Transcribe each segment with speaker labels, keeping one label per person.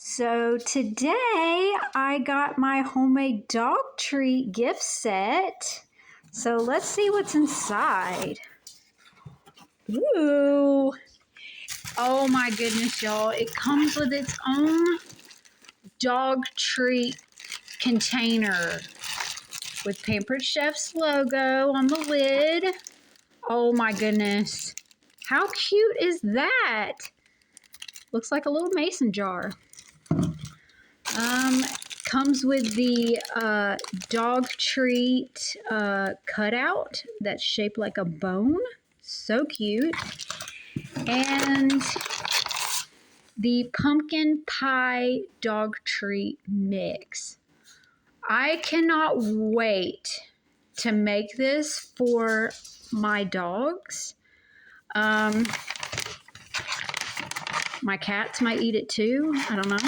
Speaker 1: So today I got my homemade dog treat gift set. So let's see what's inside. Ooh. Oh my goodness, y'all. It comes with its own dog treat container with Pampered Chef's logo on the lid. Oh my goodness. How cute is that? Looks like a little mason jar. Comes with the dog treat cutout that's shaped like a bone. So cute. And the pumpkin pie dog treat mix. I cannot wait to make this for my dogs. My cats might eat it too. I don't know.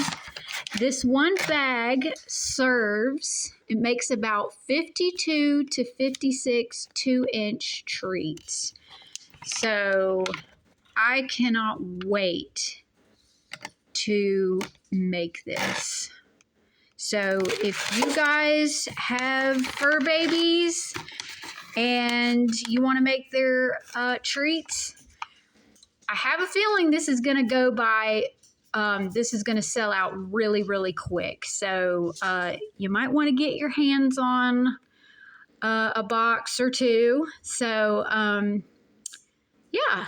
Speaker 1: This one bag serves, it makes about 52 to 56 2-inch treats. So I cannot wait to make this. So if you guys have fur babies and you want to make their treats, I have a feeling this is going to go by. This is going to sell out really, really quick. So you might want to get your hands on a box or two. So yeah.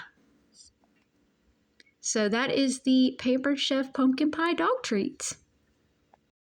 Speaker 1: So that is the Pampered Chef Pumpkin Pie Dog Treats.